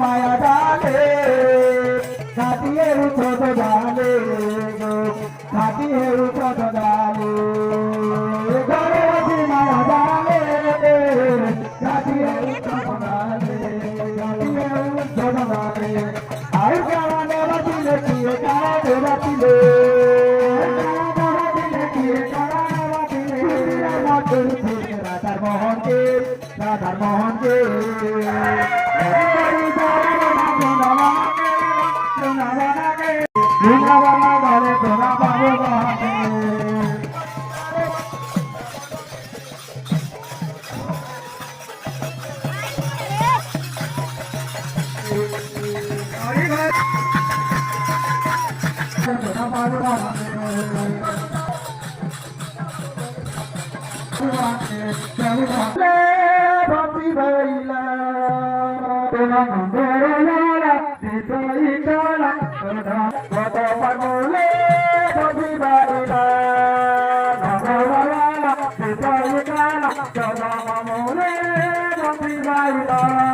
মায়া ডালে কাটিয়ে উঠত ডালে কাটিয়ে উঠত ডালে গরবতী মায়া ডালে কাটিয়ে উঠত ডালে কাটিয়ে উঠত ডালে আর কারণে বাতিলে কিয়ে কারণে বাতিলে রাধার মোহনকে রাধার মোহনকে Bye.